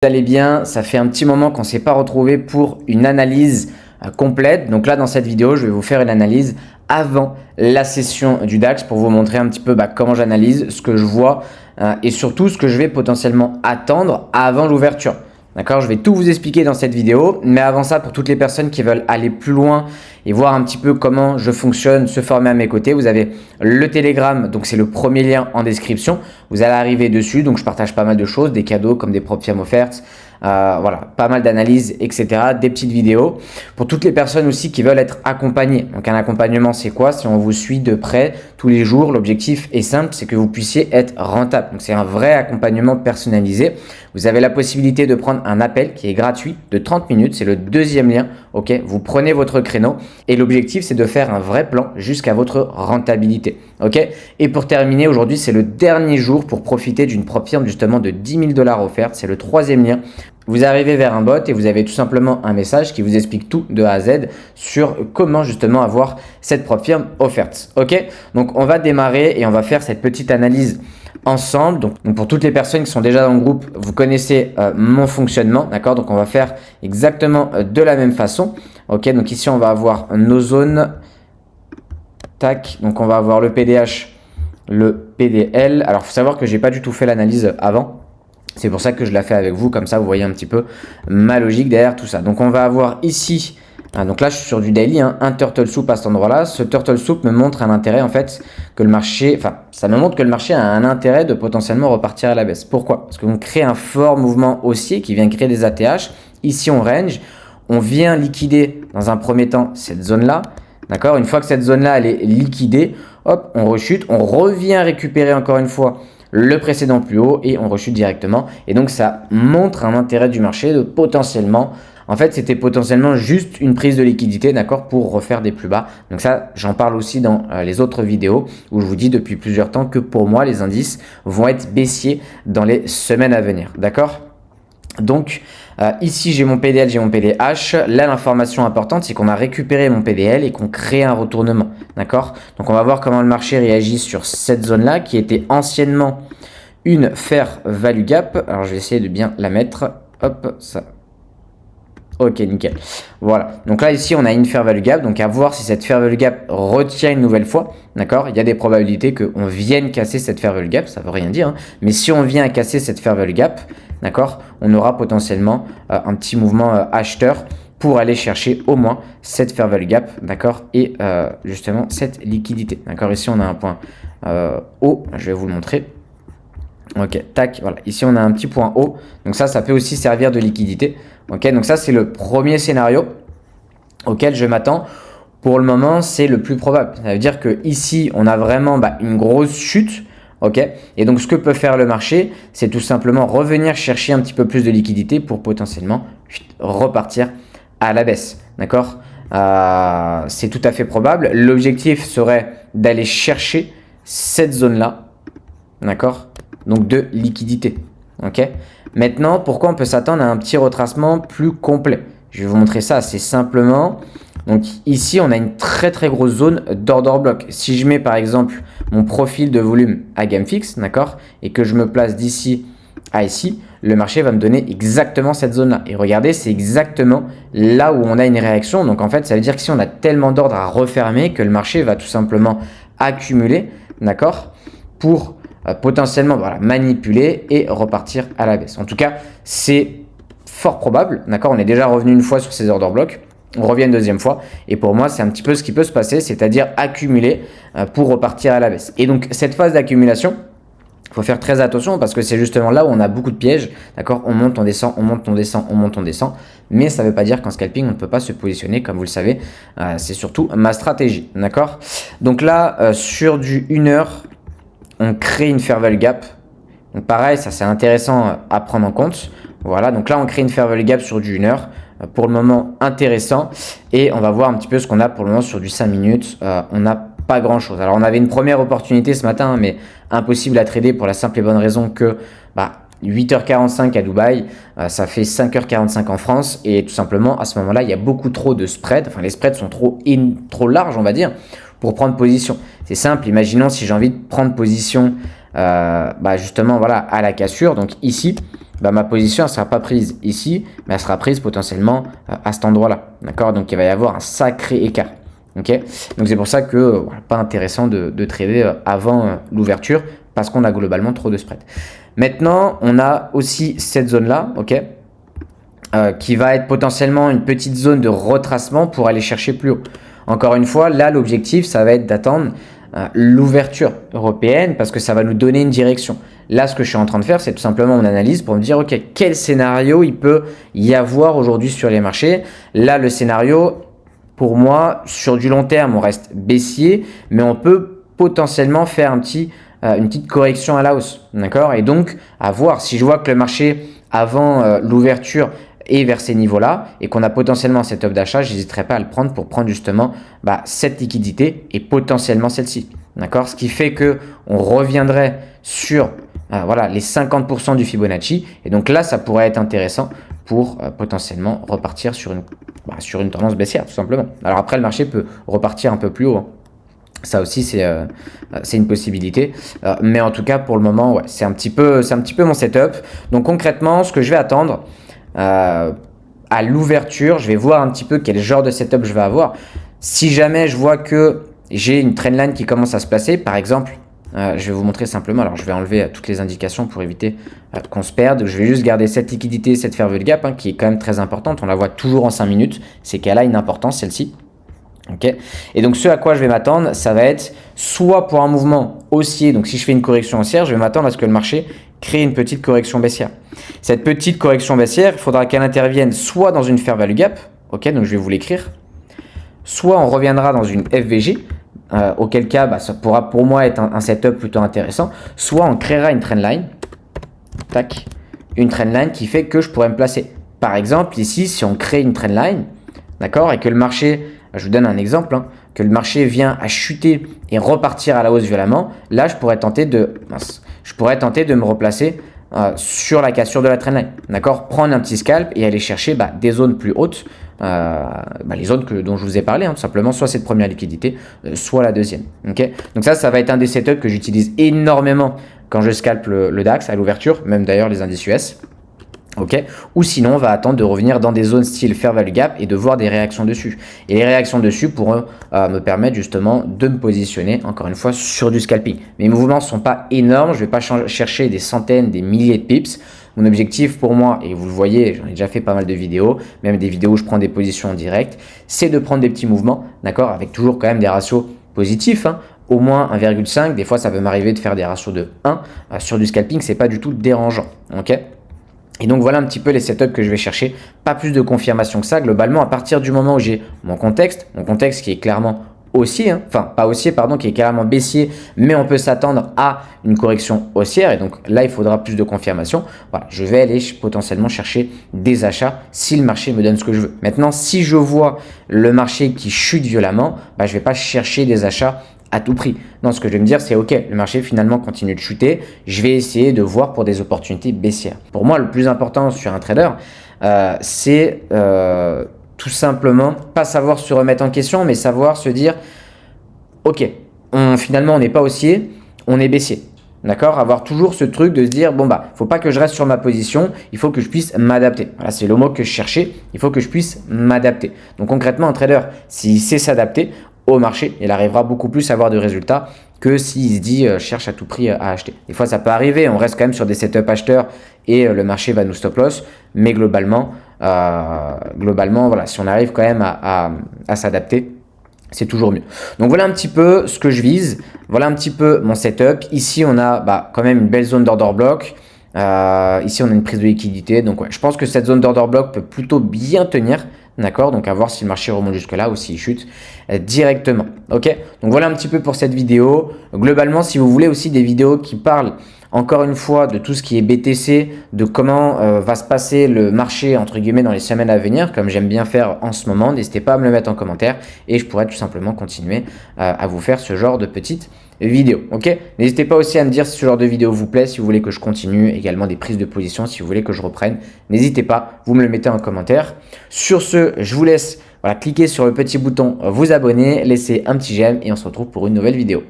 Vous allez bien, ça fait un petit moment qu'on ne s'est pas retrouvé pour une analyse complète. Donc là, dans cette vidéo, je vais vous faire une analyse avant la session du DAX pour vous montrer un petit peu comment j'analyse, ce que je vois et surtout ce que je vais potentiellement attendre avant l'ouverture. D'accord, je vais tout vous expliquer dans cette vidéo, mais avant ça, pour toutes les personnes qui veulent aller plus loin et voir un petit peu comment je fonctionne, se former à mes côtés, vous avez le Telegram, donc c'est le premier lien en description. Vous allez arriver dessus, donc je partage pas mal de choses, des cadeaux comme des propres firmes offertes, voilà, pas mal d'analyses, etc., des petites vidéos. Pour toutes les personnes aussi qui veulent être accompagnées. Donc un accompagnement, c'est quoi? Si on vous suit de près tous les jours, l'objectif est simple, c'est que vous puissiez être rentable. Donc c'est un vrai accompagnement personnalisé. Vous avez la possibilité de prendre un appel qui est gratuit de 30 minutes. C'est le deuxième lien. Ok, vous prenez votre créneau et l'objectif, c'est de faire un vrai plan jusqu'à votre rentabilité. Ok, et pour terminer, aujourd'hui, c'est le dernier jour pour profiter d'une propre firme justement de 10 000 $ offerte. C'est le troisième lien. Vous arrivez vers un bot et vous avez tout simplement un message qui vous explique tout de A à Z sur comment justement avoir cette propre firme offerte. Ok, donc on va démarrer et on va faire cette petite analyse ensemble. Donc pour toutes les personnes qui sont déjà dans le groupe, vous connaissez mon fonctionnement, d'accord? Donc on va faire exactement de la même façon. Ok, donc ici on va avoir nos zones. Tac, donc on va avoir le PDH, le PDL. Alors il faut savoir que j'ai pas du tout fait l'analyse avant. C'est pour ça que je la fais avec vous, comme ça vous voyez un petit peu ma logique derrière tout ça. Donc on va avoir ici, donc là je suis sur du daily, un turtle soup à cet endroit-là. Ce turtle soup me montre un intérêt en fait que le marché, ça me montre que le marché a un intérêt de potentiellement repartir à la baisse. Pourquoi? Parce qu'on crée un fort mouvement haussier qui vient créer des ATH. Ici on range, on vient liquider dans un premier temps cette zone-là. D'accord? Une fois que cette zone-là elle est liquidée, hop, on rechute, on revient récupérer encore une fois le précédent plus haut et on rechute directement. Et donc, ça montre un intérêt du marché de potentiellement, en fait, c'était potentiellement juste une prise de liquidité, d'accord, pour refaire des plus bas. Donc ça, j'en parle aussi dans les autres vidéos où je vous dis depuis plusieurs temps que pour moi, les indices vont être baissiers dans les semaines à venir, d'accord? Donc ici j'ai mon PDL, j'ai mon PDH. Là l'information importante c'est qu'on a récupéré mon PDL et qu'on crée un retournement. D'accord? Donc on va voir comment le marché réagit sur cette zone là qui était anciennement une fair value gap. Alors je vais essayer de bien la mettre. Hop, ça. Ok, nickel. Voilà. Donc là, ici, on a une fair value gap. Donc, à voir si cette fair value gap retient une nouvelle fois. D'accord? Il y a des probabilités qu'on vienne casser cette fair value gap. Ça ne veut rien dire. Mais si on vient à casser cette fair value gap, d'accord, on aura potentiellement un petit mouvement acheteur pour aller chercher au moins cette fair value gap. D'accord? Et justement, cette liquidité. D'accord? Ici, on a un point haut. Je vais vous le montrer. Ok, tac, voilà. Ici, on a un petit point haut. Donc ça peut aussi servir de liquidité. Ok, donc ça, c'est le premier scénario auquel je m'attends. Pour le moment, c'est le plus probable. Ça veut dire que ici, on a vraiment une grosse chute. Ok, et donc ce que peut faire le marché, c'est tout simplement revenir chercher un petit peu plus de liquidité pour potentiellement repartir à la baisse. D'accord, c'est tout à fait probable. L'objectif serait d'aller chercher cette zone-là. D'accord, donc de liquidité. Ok. Maintenant, pourquoi on peut s'attendre à un petit retracement plus complet? Je vais vous montrer ça assez simplement. Donc ici, on a une très très grosse zone d'order block. Si je mets par exemple mon profil de volume à gamme fixe, d'accord, et que je me place d'ici à ici, le marché va me donner exactement cette zone-là. Et regardez, c'est exactement là où on a une réaction. Donc en fait, ça veut dire que si on a tellement d'ordre à refermer que le marché va tout simplement accumuler, d'accord, pour potentiellement manipuler et repartir à la baisse. En tout cas, c'est fort probable. D'accord, on est déjà revenu une fois sur ces order blocks. On revient une deuxième fois. Et pour moi, c'est un petit peu ce qui peut se passer, c'est-à-dire accumuler pour repartir à la baisse. Et donc, cette phase d'accumulation, il faut faire très attention parce que c'est justement là où on a beaucoup de pièges. D'accord, on monte, on descend, on monte, on descend, on monte, on descend. Mais ça ne veut pas dire qu'en scalping, on ne peut pas se positionner. Comme vous le savez, c'est surtout ma stratégie. D'accord, donc là, sur du 1 heure, on crée une fair value gap. Donc pareil, ça c'est intéressant à prendre en compte. Voilà, donc là on crée une fair value gap sur du 1 heure. Pour le moment intéressant. Et on va voir un petit peu ce qu'on a pour le moment sur du 5 minutes. On n'a pas grand chose. Alors on avait une première opportunité ce matin, mais impossible à trader pour la simple et bonne raison que 8h45 à Dubaï, ça fait 5h45 en France. Et tout simplement à ce moment-là, il y a beaucoup trop de spreads. Enfin les spreads sont trop larges on va dire pour prendre position. C'est simple, imaginons si j'ai envie de prendre position justement voilà, à la cassure. Donc ici, bah, ma position ne sera pas prise ici, mais elle sera prise potentiellement à cet endroit-là. D'accord? Donc il va y avoir un sacré écart. Okay, donc c'est pour ça que voilà, pas intéressant de trader avant l'ouverture parce qu'on a globalement trop de spread. Maintenant, on a aussi cette zone-là, ok, qui va être potentiellement une petite zone de retracement pour aller chercher plus haut. Encore une fois, là, l'objectif, ça va être d'attendre l'ouverture européenne parce que ça va nous donner une direction. Là, ce que je suis en train de faire, c'est tout simplement mon analyse pour me dire, ok, quel scénario il peut y avoir aujourd'hui sur les marchés. Là, le scénario, pour moi, sur du long terme, on reste baissier, mais on peut potentiellement faire une petite correction à la hausse. D'accord? Et donc, à voir. Si je vois que le marché, avant l'ouverture, est vers ces niveaux-là et qu'on a potentiellement un setup d'achat, je n'hésiterai pas à le prendre pour prendre justement cette liquidité et potentiellement celle-ci. D'accord? Ce qui fait que on reviendrait sur voilà, les 50% du Fibonacci. Et donc là, ça pourrait être intéressant pour potentiellement repartir sur une tendance baissière, tout simplement. Alors après, le marché peut repartir un peu plus haut. Hein. Ça aussi, c'est une possibilité. Mais en tout cas, pour le moment, ouais, c'est un petit peu mon setup. Donc concrètement, ce que je vais attendre à l'ouverture, je vais voir un petit peu quel genre de setup je vais avoir. Si jamais je vois que j'ai une trendline qui commence à se placer, par exemple, je vais vous montrer simplement, alors je vais enlever toutes les indications pour éviter qu'on se perde. Je vais juste garder cette liquidité, cette fair value gap qui est quand même très importante. On la voit toujours en 5 minutes, c'est qu'elle a une importance celle-ci. Okay. Et donc ce à quoi je vais m'attendre, ça va être soit pour un mouvement haussier, donc si je fais une correction haussière, je vais m'attendre à ce que le marché crée une petite correction baissière. Cette petite correction baissière, il faudra qu'elle intervienne soit dans une fair value gap, ok, donc je vais vous l'écrire, soit on reviendra dans une FVG, auquel cas ça pourra pour moi être un setup plutôt intéressant, soit on créera une trendline, tac, une trendline qui fait que je pourrais me placer. Par exemple, ici, si on crée une trendline, d'accord, et que le marché, je vous donne un exemple, que le marché vient à chuter et repartir à la hausse violemment, là, je pourrais tenter de me replacer sur la cassure de la trendline, d'accord, prendre un petit scalp et aller chercher des zones plus hautes, les zones dont je vous ai parlé, tout simplement, soit cette première liquidité, soit la deuxième. Okay, donc ça va être un des setups que j'utilise énormément quand je scalpe le DAX à l'ouverture, même d'ailleurs les indices US. Okay. Ou sinon, on va attendre de revenir dans des zones style fair value gap et de voir des réactions dessus. Et les réactions dessus pourront me permettre justement de me positionner, encore une fois, sur du scalping. Mes mouvements ne sont pas énormes, je ne vais pas chercher des centaines, des milliers de pips. Mon objectif pour moi, et vous le voyez, j'en ai déjà fait pas mal de vidéos, même des vidéos où je prends des positions en direct, c'est de prendre des petits mouvements, d'accord, avec toujours quand même des ratios positifs, au moins 1,5. Des fois, ça peut m'arriver de faire des ratios de 1. Sur du scalping, c'est pas du tout dérangeant, ok. Et donc voilà un petit peu les setups que je vais chercher, pas plus de confirmation que ça. Globalement, à partir du moment où j'ai mon contexte qui est clairement haussier, pas haussier, pardon, qui est carrément baissier, mais on peut s'attendre à une correction haussière. Et donc là, il faudra plus de confirmation. Voilà, je vais aller potentiellement chercher des achats si le marché me donne ce que je veux. Maintenant, si je vois le marché qui chute violemment, je ne vais pas chercher des achats à tout prix. Non, ce que je vais me dire, c'est ok, le marché finalement continue de chuter, je vais essayer de voir pour des opportunités baissières. Pour moi, le plus important sur un trader, c'est tout simplement pas savoir se remettre en question, mais savoir se dire, ok, finalement on n'est pas haussier, on est baissier. D'accord, avoir toujours ce truc de se dire, faut pas que je reste sur ma position, il faut que je puisse m'adapter. Voilà, c'est le mot que je cherchais, il faut que je puisse m'adapter. Donc concrètement, un trader, s'il sait s'adapter au marché, il arrivera beaucoup plus à avoir de résultats que s'il se dit cherche à tout prix à acheter. Des fois, ça peut arriver, on reste quand même sur des setups acheteurs et le marché va nous stop loss, mais globalement, voilà, si on arrive quand même à s'adapter, c'est toujours mieux. Donc voilà un petit peu ce que je vise, voilà un petit peu mon setup. Ici, on a quand même une belle zone d'order block. Ici, on a une prise de liquidité. Donc, ouais, je pense que cette zone d'order block peut plutôt bien tenir. D'accord, donc à voir si le marché remonte jusque là ou s'il chute directement. Ok, donc voilà un petit peu pour cette vidéo. Globalement, si vous voulez aussi des vidéos qui parlent encore une fois de tout ce qui est BTC, de comment va se passer le marché entre guillemets dans les semaines à venir, comme j'aime bien faire en ce moment, n'hésitez pas à me le mettre en commentaire et je pourrais tout simplement continuer à vous faire ce genre de petites vidéos. Ok, n'hésitez pas aussi à me dire si ce genre de vidéo vous plaît, si vous voulez que je continue, également des prises de position, si vous voulez que je reprenne, n'hésitez pas, vous me le mettez en commentaire. Sur ce, je vous laisse cliquer sur le petit bouton vous abonner, laissez un petit j'aime et on se retrouve pour une nouvelle vidéo.